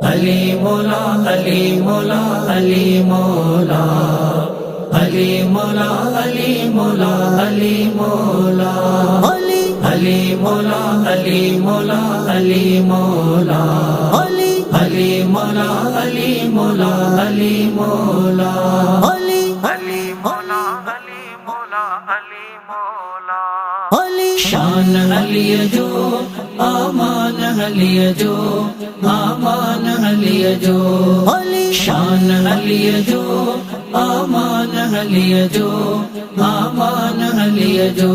अली मौला अली मौला अली मौला अली मौला अली मौला अली मौला अली मौला अली मौला अली मौला अली मौला अली मौला अली मौला अली मौला अली मौला अली मौला शान अली जो आमान अली जो आमान अली जो शान अली जो आमान अली जो आमान अली जो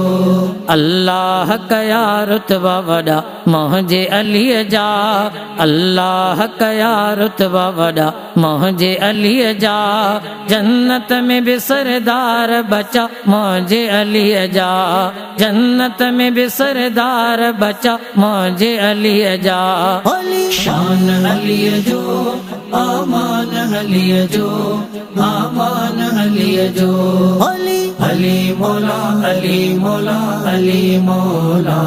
अल्लाह कया रुतबा वड़ा मुझे अली जा अल्लाह कया रुतबा वड़ा मुझे अली जा जन्नत में भी सरदार बचा मुझे अली जा जन्नत में भी सरदार बचा मुझे अली जा शान अली जो आमान अली जो आमान अली जो अली मौला अली मौला अली मौला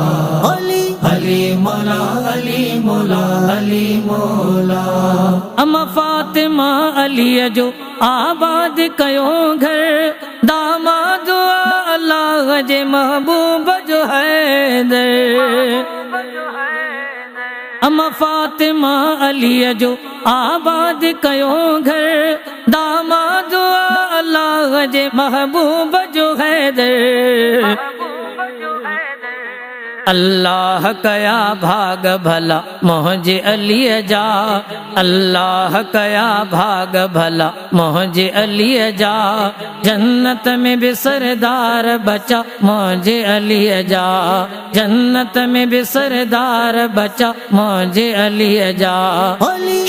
अली मौला अली मौला अली मौला अम्मा फातिमा अली जो आबाद कयो घर दामाद अल्लाह जे महबूब जो हैदर अम्मा फातिमा अली जो आबाद कयो घर दामाद अल्लाह जे महबूब जो हैदर अल्लाह कया भाग भला मुझे अली जा अल्लाह कया भाग भला मुझे अली जा जन्नत में भी सरदार बचा मुझे अली जा जन्नत में भी सरदार बचा मुझे अली जा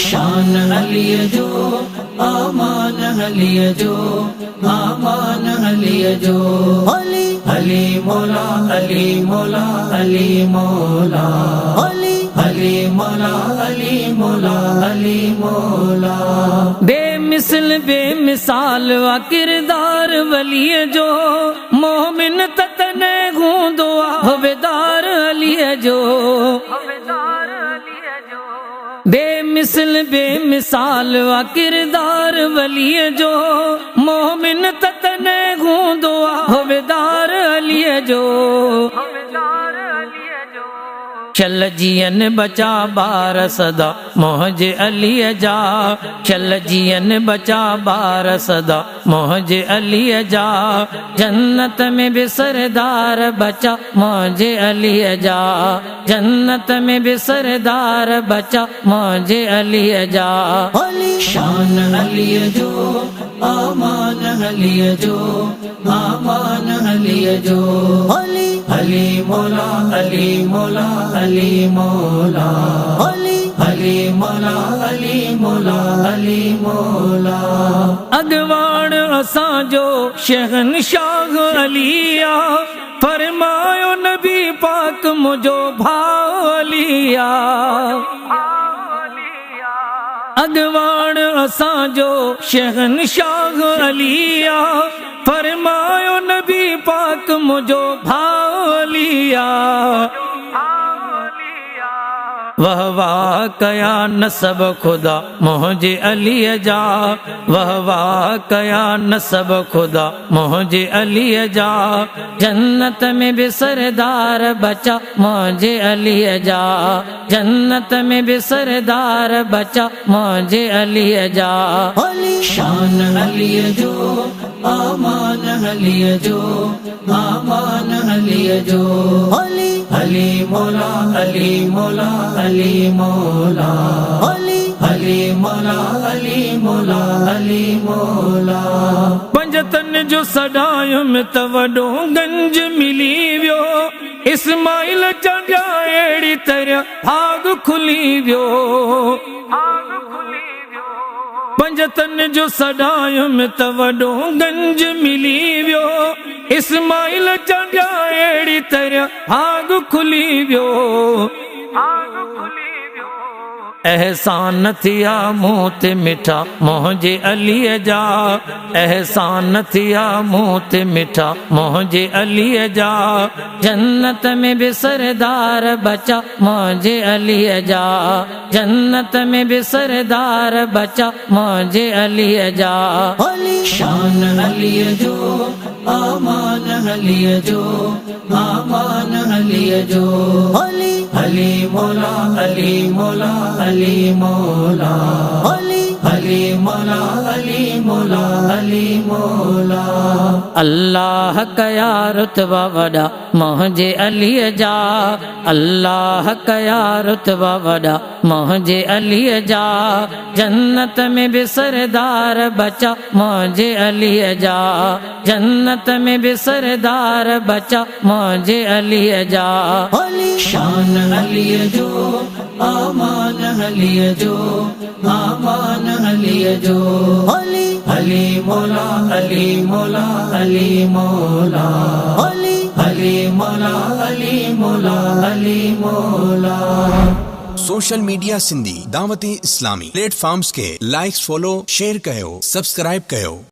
शान अली जो आमान अली जो आमान अली जो अली मौला अली मौला अली मौला अली मौला अली मौला अली मौला बेमिसल बेमिसाल वा किरदार वली जो मोमिन ततने गूंदो हवेदार अली जो बेमिसल बेमिसाल वा किरदार वली जो मोमिन ततने गूंदो हवेदार अली जो चल जियन बचा बार सदा मुझे अली जा चल जियन बचा बार सदा मुझे अली जा जन्नत में भी सरदार बचा मुझे अली जा जन्नत में भी सरदार बचा मुझे अली जा शान अली जो आमान अली जो आमान अली जो अली मौला अली मौला अली मौला अली मौला अली मौला अली मौला अगवान असां जो शहनशाह अलिया फरमायो नबी पाक मुझो भाव अलिया अगवान असां जो शहनशाह अलिया फरमायो नबी पाक मुझो भाव अलिया वह वाह कया नसब खुदा मुझे अली जा वह वाह कया नसब खुदा मुझे अली जा जन्नत में भी सरदार बचा मुझे अली जा जन्नत में भी सरदार बचा मुझे अली जा शान अली जो आमान अली जो आमान अली जो अली मौला अली मौला अली मौला अली मौला अली मौला अली मौला पंजतन जो सदायुम त वॾो गंज मिली वियो इस्माइल चंडिया अहिड़ी तरह भाग खुली वियो पंजतन जो सदायुम त वॾो गंज मिली वियो इस्माइल चंडिया अहिड़ी तरह भाग खुली वियो एहसान थिया मूं ते मिठा मुंहिंजे अलीअ जा, एहसान थिया मूं ते मिठा मुंहिंजे अलीअ जा, जन्नत में बि सरदार बचा मुंहिंजे अलीअ जा, जन्नत में बि सरदार बचा मुंहिंजे अलीअ जा। शान अलीअ जो आमान अलीअ जो, आमान अलीअ जो, अली मौला अली मौला अली मौला, अली मौला अली मौला अली मौला। अल्लाह कया रुतबा वॾा मुंहिंजे अलीअ जा, अल्लाह कया रुतबा वॾा मुंहिंजे अलीअ जा, जन्नत में बि सरदार बचा मुंहिंजे अलीअ जा, जन्नत में बि सरदार बचा मुंहिंजे अलीअ जा। शान अलीअ जो आमान अलीअ जो, आमान अलीअ जो, अली मौला अली मौला अली मौला, अली मौला अली मौला अली मौला। सोशल मीडिया सिंधी दावती इस्लामी प्लेटफॉर्म्स के लाइक्स फॉलो शेयर कयो सब्सक्राइब कयो।